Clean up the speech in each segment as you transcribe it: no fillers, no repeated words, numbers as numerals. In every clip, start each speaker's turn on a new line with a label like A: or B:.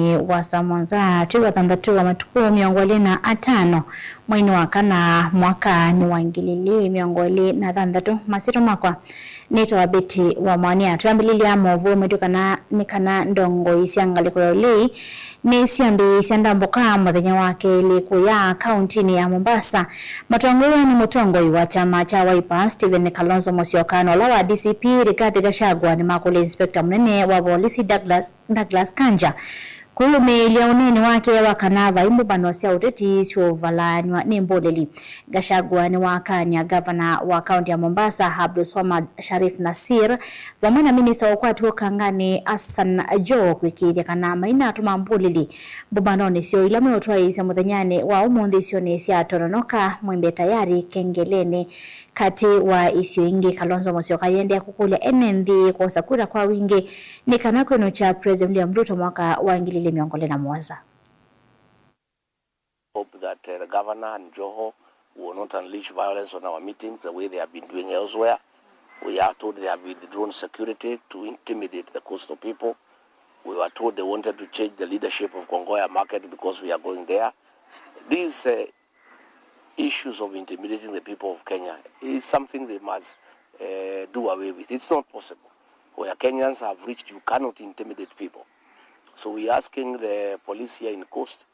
A: wa Samonza tuwa thandatu wa matuku miongoli na atano mwini wakana mwaka ni wangilili miongoli na thandatu masito mwakwa neto wa beti wa mwania tuambilili ya movu medukana nikana ndongo isiangali kwa yolei nesiambi isianda mboka mwethenya wake liku ya kauntini ya Mombasa matongoi ni mutongoi wa chama cha Wiper Stephen Kalonzo Musyoka la wa DCP Rigathi Gachagua ni makule inspector mnene wa polisi Douglas Kanja kulume ilyauneni wake wakanava imbubano sia uteti sio valanywa ni mboleli. Gachagua ni wakanya governor wa kaunti ya Mombasa Abdulswamad Sharif Nassir wamwana minister wakwati wakangani Hassan Joho kwikithia kana maina atuma mboleli mbubano sio ilame otwa isa muthenyane wa umundi sio ni sia toronoka mwembe tayari kengelene kati wa isio ingi Kalonzo Musyoka yende kukulia NND kwa sakura kwa wingi ni kanako cha President William Ruto mwaka wa ngilili miongole na mwaza.
B: Hope that the governor and Joho will not unleash violence on our meetings the way they have been doing elsewhere. We are told they have withdrawn security to intimidate the coastal people. We were told they wanted to change the leadership of Kongoya Market because we are going there. These issues of intimidating the people of Kenya is something they must do away with. It's not possible. Where Kenyans have reached, you cannot intimidate people. So we are asking the police here in Coast,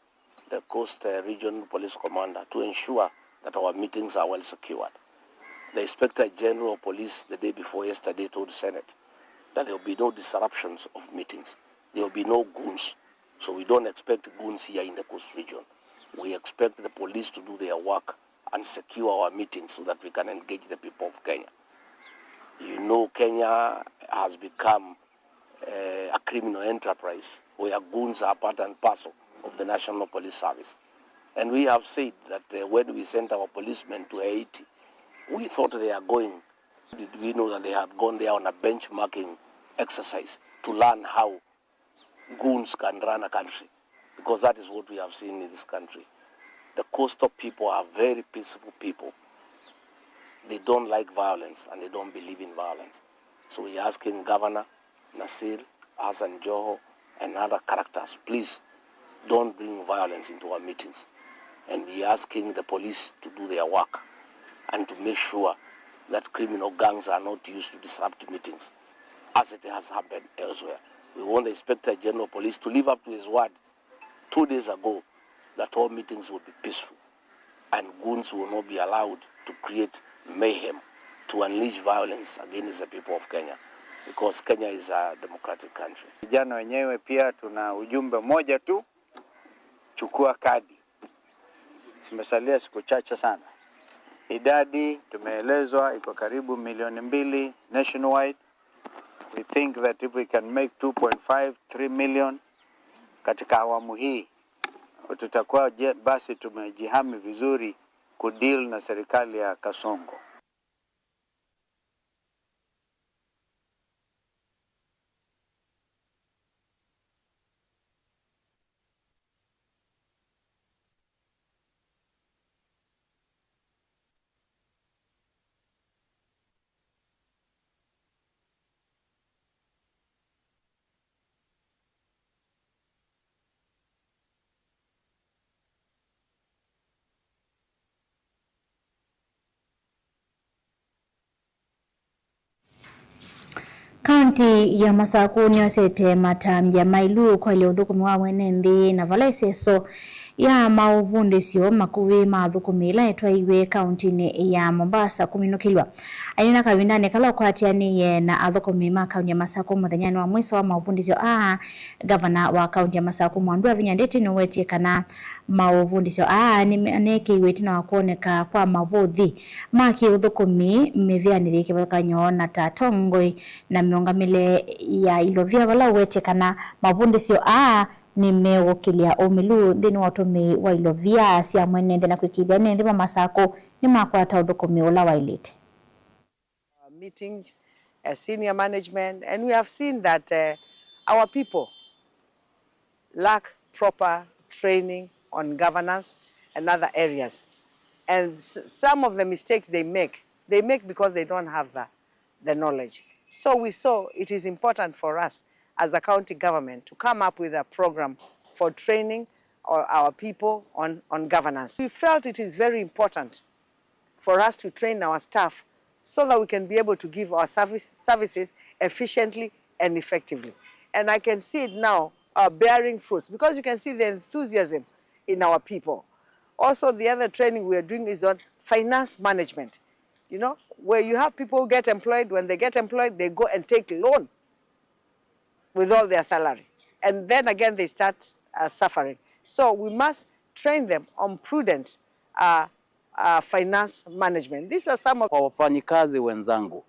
B: the Coast Region Police Commander, to ensure that our meetings are well secured. The Inspector General of Police the day before yesterday told the Senate that there will be no disruptions of meetings. There will be no goons. So we don't expect goons here in the Coast Region. We expect the police to do their work and secure our meetings so that we can engage the people of Kenya. You know, Kenya has become a criminal enterprise where goons are part and parcel of the National Police Service. And we have said that when we sent our policemen to Haiti, we thought they are going. Did we know that they had gone there on a benchmarking exercise to learn how goons can run a country? Because that is what we have seen in this country. The coastal people are very peaceful people. They don't like violence and they don't believe in violence. So we are asking Governor Nassir, Hassan Joho, and other characters, please don't bring violence into our meetings. And we are asking the police to do their work and to make sure that criminal gangs are not used to disrupt meetings, as it has happened elsewhere. We want the Inspector General of Police to live up to his word 2 days ago that all meetings will be peaceful and goons will not be allowed to create mayhem, to unleash violence against the people of Kenya, because Kenya is a democratic country.
C: Vijana wenyewe pia tuna ujumbe moja tu, chukua kadi. Zimesalia siku chache sana. Idadi tumeelezwa iko karibu milioni 2 nationwide. We think that if we can make 2.5-3 million katika awamu hii, tutakuwa basi tumejihami vizuri kudeal na serikali ya Kasongo.
A: Kaunti ya Masakuni osete matambya mailu kwa ile uthukumi wa mwenenthi na vala iseso ya mauvundisyo makuvi mathukumila etwaiwe kaunti ya Mombasa kuminukilwa. Aina kavindane kala kwatianiye na athukumi ma kaunti ya Masakuni muthenyani wa mwiso wa mauvundisyo gavana wa kaunti ya Masakuni Mwandu Avinyandeti niwetie kana mauvundisyo nekiiwe tina wa kuoneka kwa mavuthi maki uthukumi mivianire kivakanyo na tatongoi na miongamile ya ilovia vala uwetie kana mavundisyo ni mewokilia omilu thini watumi wa ilovia sia mwenende na kwikithia nendi wa Masako ni makwata uthukumi ula wailite.
D: Meetings, senior management, and we have seen that our people lack proper training on governance and other areas. And some of the mistakes they make because they don't have the knowledge. So we saw it is important for us as a county government to come up with a program for training our people on governance. We felt it is very important for us to train our staff so that we can be able to give our services efficiently and effectively. And I can see it now bearing fruits because you can see the enthusiasm in our people. Also, the other training we are doing is on finance management, you know, where you have people who get employed. When they get employed, they go and take loan with all their salary. And then again, they start suffering. So we must train them on prudent finance management. These are some of...
E: Kwa wafanyikazi wenzangu,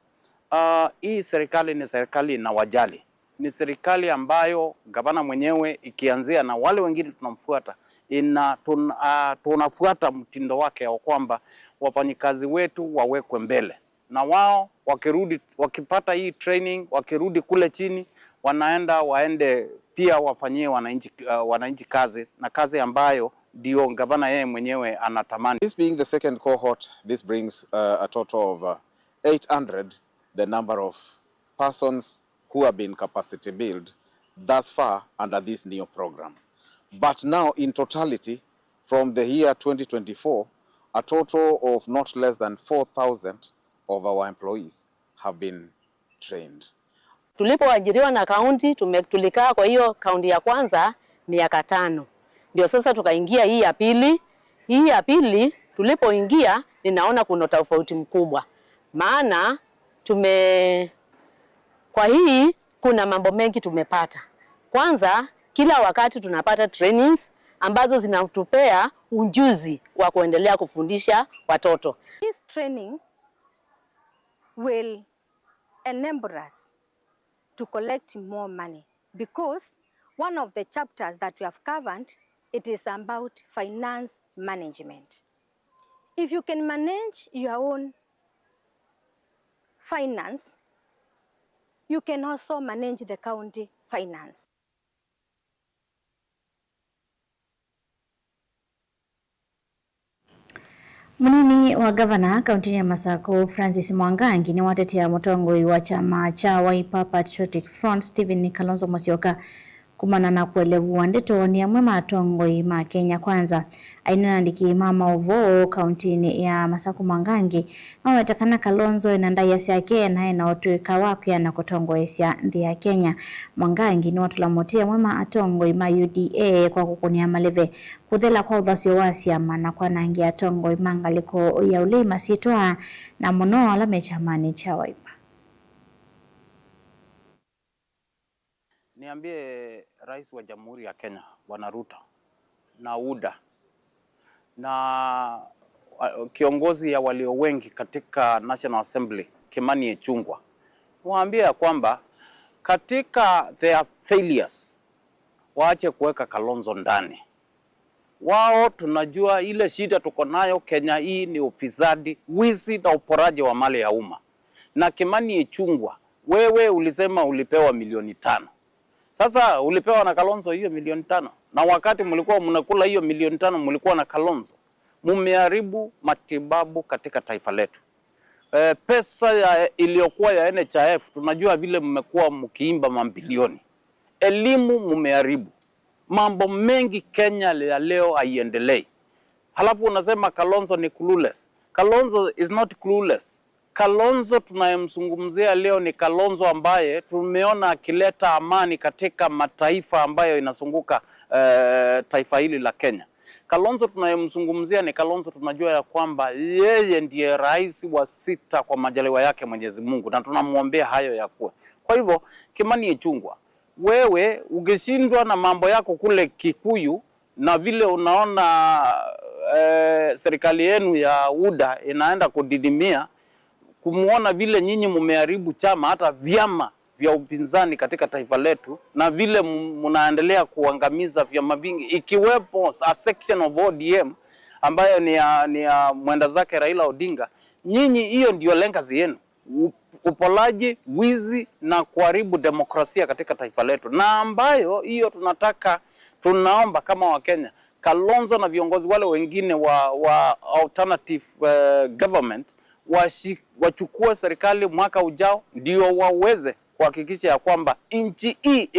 E: hii serikali ni serikali inawajali. Ni serikali ambayo gavana mwenyewe ikianzia na wale wengine tunamfuata, tunafuata mtindo wake wa kwamba wafanyikazi wetu wawekwe mbele. Na wao wakipata hii training, wakirudi kule chini, waende pia wafanyie wananchi kazi, na kazi ambayo ndio gavana yeye mwenyewe anatamani.
F: This being the second cohort, this brings a total of 800, the number of persons who have been capacity built thus far under this new program. But now in totality, from the year 2024, a total of not less than 4,000 of our employees have been trained.
G: Tulipoajiriwa na kaunti, tulikaa kwa hiyo kaunti ya kwanza miaka 5. Ndio sasa tukaingia hii ya pili. Hii ya pili tulipoingia ninaona kuna tofauti mkubwa. Maana kwa hii kuna mambo mengi tumepata. Kwanza kila wakati tunapata trainings ambazo zinatupea ujuzi wa kuendelea kufundisha watoto.
H: This training will enable us to collect more money because one of the chapters that we have covered, it is about finance management. If you can manage your own finance, you can also manage the county finance.
A: Munini wa gavana kaunti ya Masako Francis Mwangangi ni watetea mutongoi wa chama cha Wiper Patriotic Front Stephen Kalonzo Musyoka kumana na kuelevu ndeto ni amwe matongoi ma Kenya Kwanza aina ndiki mama ovo kaunti ya Masako. Mwangangi awetakana Kalonzo inandai yake na ina otuika wake na kutongoesya ndi ya Kenya. Mwangangi ni watulamotia mwema atongoi ma UDA kwa kukunia maleve kuthela kwa uthasio wa siama na kwa nangi atongoi mangaliko ya ulima sitwa na muno ala mechamani cha Wiper.
E: Niambie Rais wa Jamhuri ya Kenya Bwana Ruto na UDA na kiongozi ya walio wengi katika National Assembly Kimani Ichung'wah, waambie kwamba katika their failures waache kuweka Kalonzo ndani. Wao tunajua ile shida tuko nayo Kenya hii ni ufisadi, wizi na uporaji wa mali ya umma. Na Kimani Ichung'wah, wewe ulisema ulipewa milioni 5. Sasa ulipewa na Kalonzo hiyo milioni 5. Na wakati mlikuwa mnakula hiyo milioni 5 mlikuwa na Kalonzo. Mumeharibu matibabu katika taifa letu. Pesa iliyokuwa ya NHIF tunajua vile mmekuwa mkiimba mabilioni. Elimu mumeharibu. Mambo mengi Kenya ya leo haiendelei. Halafu unasema Kalonzo ni clueless. Kalonzo is not clueless. Kalonzo tunayemzungumzia leo ni Kalonzo ambaye tumeona akileta amani katika mataifa ambayo inazunguka taifa hili la Kenya. Kalonzo tunayemzungumzia ni Kalonzo tunajua ya kwamba yeye ndiye rais wa 6 kwa majaliwa yake Mwenyezi Mungu, na tunamwombea hayo yakuwe. Kwa hivyo Kimani Ichung'wah, wewe ukishindwa na mambo yako kule Kikuyu na vile unaona serikali yenu ya UDA inaenda kudidimia, kumuona vile nyinyi mumeharibu chama hata vyama vya upinzani katika taifa letu na vile mnaendelea kuangamiza vyama vingi ikiwepo a section of ODM ambayo ni ya mwenda zake Raila Odinga. Nyinyi hiyo ndio legacy yenu, upolaji, wizi na kuharibu demokrasia katika taifa letu, na ambayo hiyo tunaomba kama Wakenya Kalonzo na viongozi wale wengine wa alternative government wachukue serikali mwaka ujao ndio waweze kuhakikisha ya kwamba nchi hii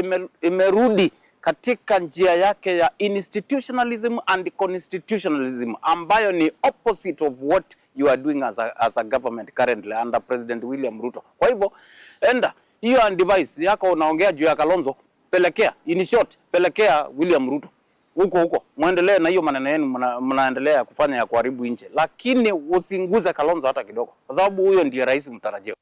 E: imerudi katika njia yake ya institutionalism and constitutionalism, ambayo ni opposite of what you are doing as a government currently under President William Ruto. Kwa hivyo enda hiyo device yako unaongea juu ya Kalonzo, pelekea in short, pelekea William Ruto huko muendelee na hiyo maneno yenu mnaendelea kufanya ya kuharibu nchi, lakini usinguze Kalonzo hata kidogo, kwa sababu huyo ndiye rais mtarajiwa.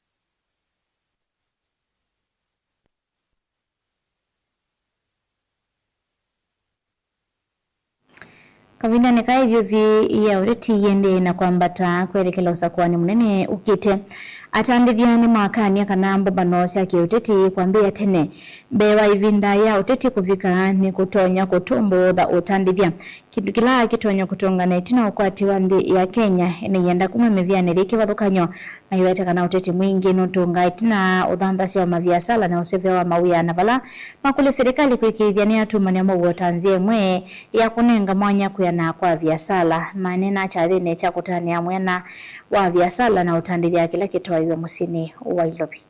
A: Kavina neka hivyo vi ya ureti yende na kwambata kwerekela usakuani munene ukite atandithiani mwakania kana mbobano syake uteti kwambia tene bewa ivinda ya uteti kuvika ni kutonya kutumbo da utandithia kindu kila kitonya kutongana itina ukwati wa nthi ya Kenya ene yenda kumwe meviane riki wathukanyo na iweta kana uteti mwingi nutunga itina uthanthasyo wa maviasala na usevya wa mawia na vala makule serikali kwikithania atumania mwa tanzie mwe ya kunenga mwanya kuyana kwa viasala manena cha thine cha kutania mwena wa viasala na utandithia kila kitoa hivyo musini wa Ilobi.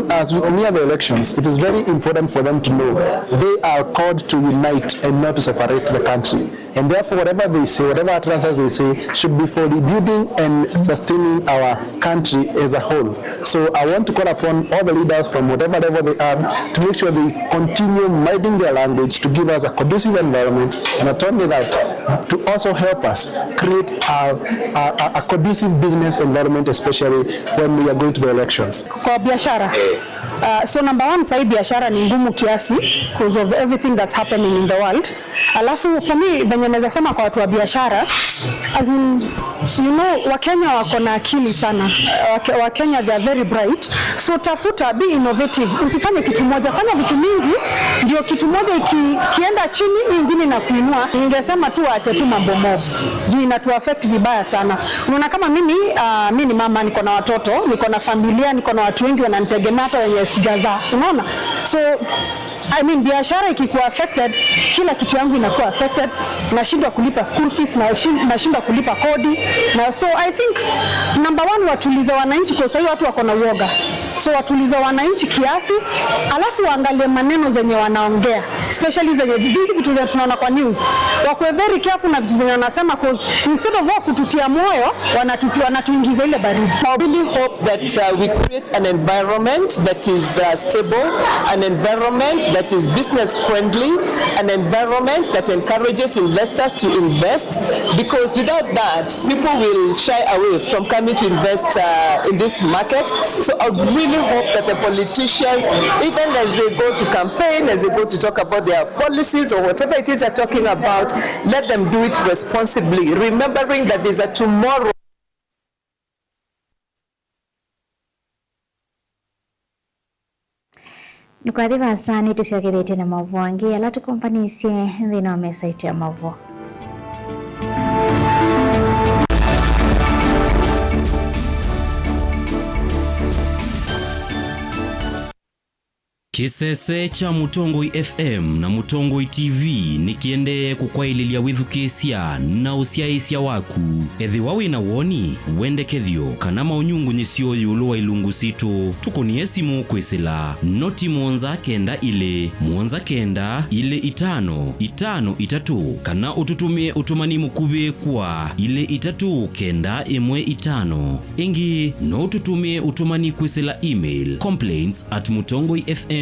I: As we near the elections, it is very important for them to know they are called to unite and not to separate the country. And therefore, whatever they say, whatever utterances they say, should be for rebuilding and sustaining our country as a whole. So I want to call upon all the leaders from whatever level they are to make sure they continue minding their language to give us a conducive environment, and not only that, to also help us create a conducive business environment, especially when we are going to the elections.
J: Kwa biashara. So number one, sahi biashara ni ngumu kiasi because of everything that's happening in the world. Alafu for me, venye naweza sema kwa watu wa biashara, as in, you know, Wakenya wako na akili sana. Wakenya they are very bright. So tafuta, be innovative. Usifanye kitu moja, fanya vitu mingi, ndio kitu moja kienda chini, ingine na kuinua. Ningesema tu aache tu mambo mob. Juu inatu affect vibaya sana. Unaona kama mimi ni mama, niko na watoto, niko na familia, niko na watu wengi wananitegemea hata wenye sijaza. Unaona? So I mean biashara ikikuwa affected, kila kitu yangu inakuwa affected. Nashindwa kulipa school fees, nashindwa kulipa kodi. Na so I think number one, watulize wananchi kwa sababu watu wako na uoga. So watulize wananchi kiasi, alafu waangalie maneno zenye wanaongea, especially zenye hizi vitu zenye tunaona kwa news. Wakuwe very careful na vitu zenye wanasema, cause instead of wao kututia moyo, wanatuingiza ile baridi.
K: I really hope that we create an environment that is stable, an environment that is business friendly, an environment that encourages investors to invest, because without that, people will shy away from coming to invest in this market. So I really hope that the politicians, even as they go to campaign, as they go to talk about their policies or whatever it is they're talking about, let them do it responsibly, remembering that there's a tomorrow.
A: Nukwadhiva asani tusiakirete na mavu wangi ala tukompanisye dhina wa mesaiti ya mavu.
L: Kisese cha Mutongoi FM na Mutongoi TV nikiende kukwaililia withukesia na usiaisia waku ethi wawe na woni wende kethio kana maunyungu nyesio yulu wa ilungu situ tukoni esimu kwesila noti mwonza kenda ile itano itatu kana ututumie utumani mukube kwa ile itatu kenda imwe itano ingi no ututumie utumani kwesila email complaints@mutongoifm.co.ke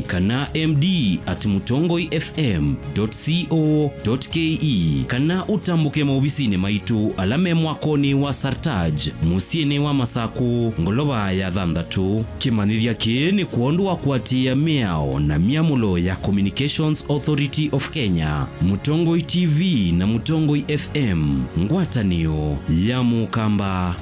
L: kana md@mutongoifm.co.ke kana utambuke maubisine maitu alame mwakoni wa Sartaj musiene wa Masaku ngoloba ya Thandatu kimanithia kini kuondwa kwatia miao na miamulo ya Communications Authority of Kenya. Mutongoi TV na Mutongoi FM ngwatanio ya mukamba.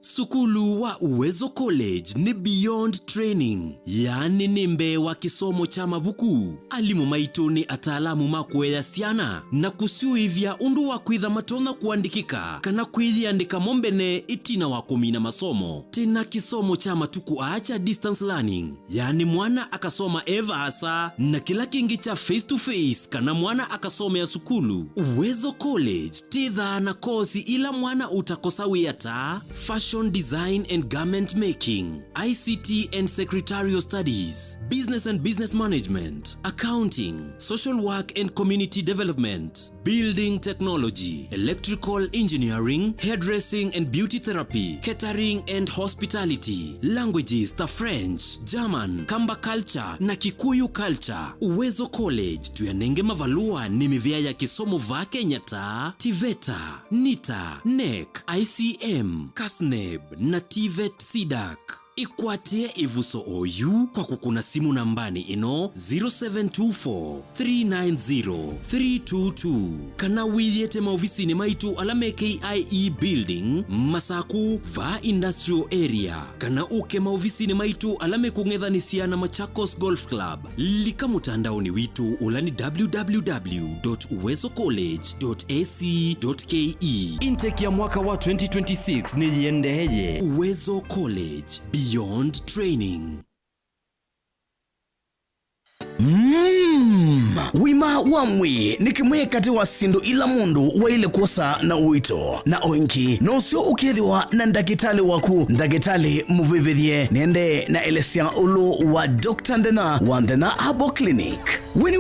L: Sukulu wa Uwezo College ni beyond training, yani nimbe wa kisomo cha mabuku. Alimu maitu ni ataalamu makwea siana na kusiuivya undu wa kwitha matona kuandikika kana kwithiandika mombene itina wa kumina masomo. Tena kisomo cha matuku acha distance learning, yani mwana akasoma eva asa na kila kingi cha face to face kana mwana akasomea sukulu. Uwezo College titha na kozi ila mwana utakosa wiyata fashion design and garment making, ICT and secretarial studies, business and business management, accounting, social work and community development, building technology, electrical engineering, hairdressing and beauty therapy, catering and hospitality, languages ta French, German, Kamba culture na Kikuyu culture. Uwezo College tuyanenge mavalua ni mivya ya kisomo va Kenya ta TVETA, NITA, NEC, ICM, KASNEB na TVET SIDAC. Ikwatie ivuso oyu kwa kukuna simu nambani ino 0724-390-322 kana wiyete maofisini maitu alame KIE building Masaku va industrial area kana uke maofisini maitu alame kungethanisia na Machakos Golf Club. Lika mutandaoni witu ulani www.uwezocollege.ac.ke. Intake ya mwaka wa 2026 ni yendeje. Uwezo College, beyond training.
M: Wima wamwi ni kimwe kati wa sindu ila mundu wa ile kosa na uito na oinki no sio ukethiwa na ndagitali waku ndagitali muvivithie nende na elesia ulu wa Dr. Ndena wa Ndena Herbal Clinic. Wini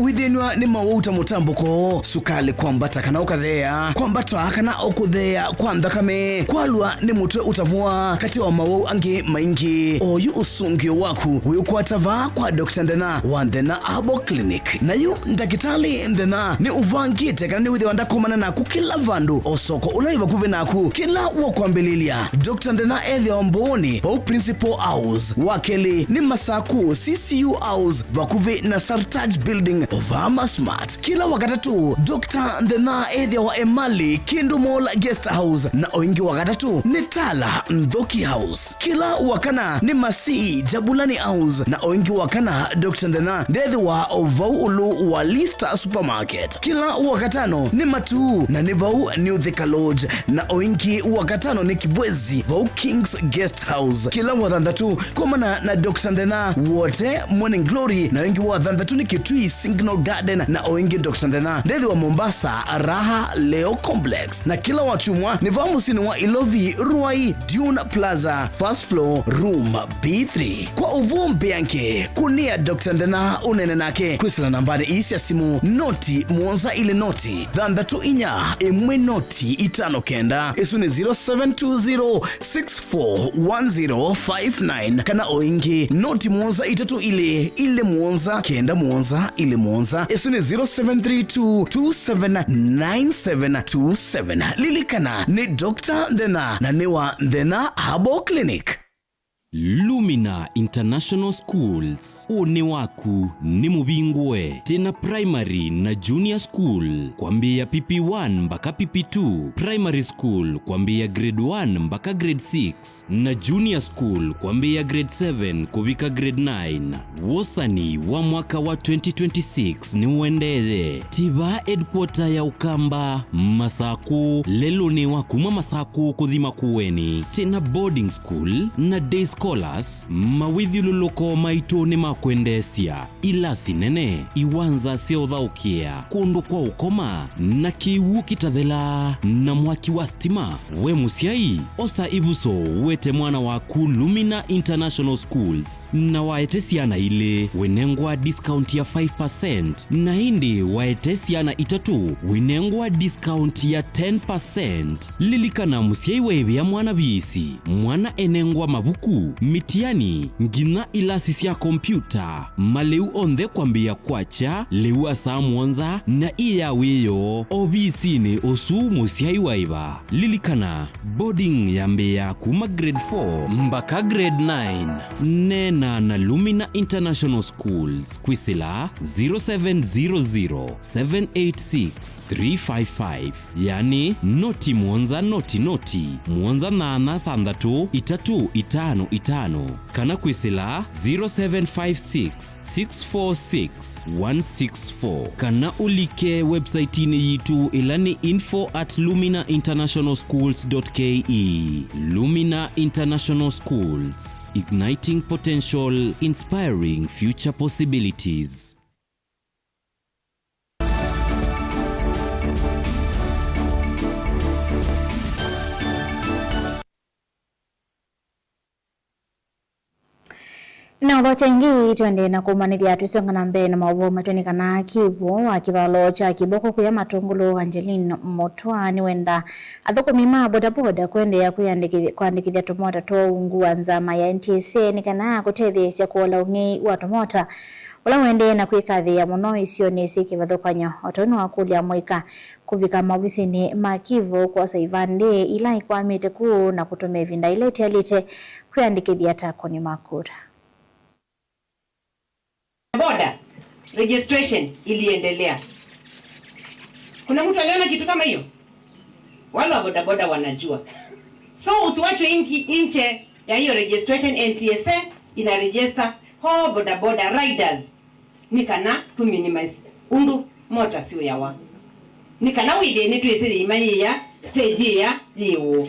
M: withinwa ni mawuta mutambuko sukali kwambata kana ukathea kwambata kana ukuthea kwa ndakame kwalwa ni mutwe utavua kati wa mawu angi maingi oyu usungio waku uyu kwatava kwa Dr. Ndena wa Ndena Herbal Clinic. Na yu ndagitali Ndena ni uvangite kana ni withiwa ndakomana naku kila vandu osoko ulaiva kuve naku kila wakwambililia. Dr. Ndena ethi omboni pau Principal House wakeli ni Masaku CCU House vakuve na Sartaj Building Ovama Smart. Kila wakatatu Dr. Ndena ethi wa Emali Kindu Mall Guest House na oingi wakatatu ni Tala Ndhoki House. Kila wakana ni Masi Jabulani House na oingi wakana Dr. Ndena ndethi wa ovau ulu wa Lista Supermarket. Kila wakatano ni Matu na ni vau New Thika Lodge na oingi wakatano ni Kibwezi vau Kings Guest House. Kila wathandatu komana na Dr. Ndena wote Morning Glory na oingi wathandatu ni Kitui Signal Garden na oingi Dr. Ndena ndethi wa Mombasa Raha Leo Complex. Na kila wachumwa ni vau musini wa Ilovi Ruai Dune Plaza first floor room B3. Kwa uvumbi yanke kunia Dr. Ndena unene nake kwisila nambari isi ya simu noti muonza ile noti thandatu inya imwe noti itano kenda isu ni 0720641059 kana oingi noti muonza itatu ile muonza kenda muonza ile muonza isu ni 0732279727. Lilikana ni Dr. Ndena na niwa Ndena Herbal Clinic.
L: Lumina International Schools, une waku ni mubingwe tena primary na junior school kwambia PP1 mpaka PP2, primary school kwambia grade 1 mpaka grade 6 na junior school kwambia grade 7 kubika grade 9. Wosani wa mwaka wa 2026 ni uendeze tiba headquarter ya Ukamba Masaku lelo ni wakuma Masaku kuthima kuweni tena boarding school na day scholars mawithiluloko maitu ni makwendesia ila sinene iwanza seothaukia kundu kwa ukoma na kiwu kitathela na mwaki wa stima. We musiai osa ibuso wete mwana waku Lumina International Schools na waete siana ile wenengwa discount ya 5% na hindi waete siana itatu wenengwa discount ya 10%. Lilikana musiai webe ya mwana bisi mwana enengwa mabuku mabuku, mitiani, ngina ilasi cia kompyuta, maleu onthe kwambia kwacha, leu asa mwanza na iya wiyo obisi-ini usu musiai waiva. Lilikana, boarding yambia kuma grade 4 mpaka grade 9. Nena na Lumina International Schools kwisila 0700 786 355, yani noti mwanza noti mwanza nana thandatu itatu itano itano, kana kwisila 0756 646 164, kana ulike website ini yitu ilani info@luminainternationalschools.ke. Lumina International Schools, igniting potential, inspiring future possibilities.
A: Na vocha ingi tuende na kumanithia tusonga na mbele na maovu matweni kana kivu wa kivalo cha kiboko kuya Matungulu. Angeline Motwani wenda athukumi bodaboda kwendea kuandikithia tumota twaungua nzama ya NTSA ni kana kutethecia kuola ungi wa tumota ula wende na kwikathia muno icio ni sikivathukanyo otoni wa kulia mwika kuvika maofisini ma kivu kwa saivande ila ikwamite kuu na kutumia vinda ilete alite kuandikithia takoni makura.
N: Boda registration iliendelea. Kuna mtu aliona kitu kama hiyo? Wale wa bodaboda wanajua. So usiwachwe nje ya hiyo registration. NTSA ina register ho bodaboda riders. Nikana to minimize undu motor sio yawa. Nikana wili ni tuisiri imani ya stage ya yiwo.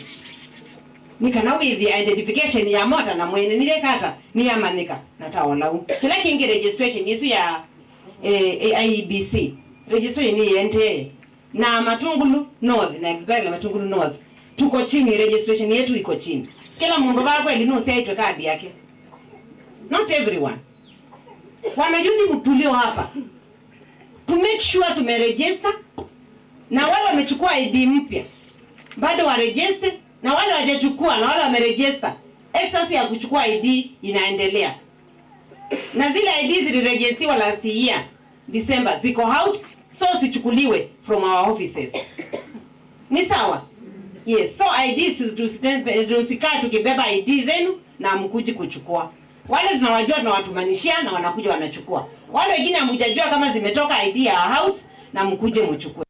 N: Nikana with the identification ya motor na mwene nile kata ni ya manika na tawalau. Kila kingi registration yesu ya IEBC. Registration ni NTA. Na Matungulu North na expire na Matungulu North. Tuko chini, registration yetu iko chini. Kila mundu wako elinusi aitwe kadi yake. Not everyone. Wanajuzi mtulio hapa. To make sure tumeregister na wale wamechukua ID mpya bado wa register, na wale hawajachukua na wale wameregister, exercise ya kuchukua ID inaendelea. Na zile ID ziliregistiwa last year December ziko out, so sichukuliwe from our offices. Ni sawa? Yes, so IDs tusikae tukibeba ID zenu na mkuji kuchukua. Wale tunawajua tunawatumanishia na wanakuja wanachukua. Wale wengine hamjajua kama zimetoka ID ya house na mkuje mchukue.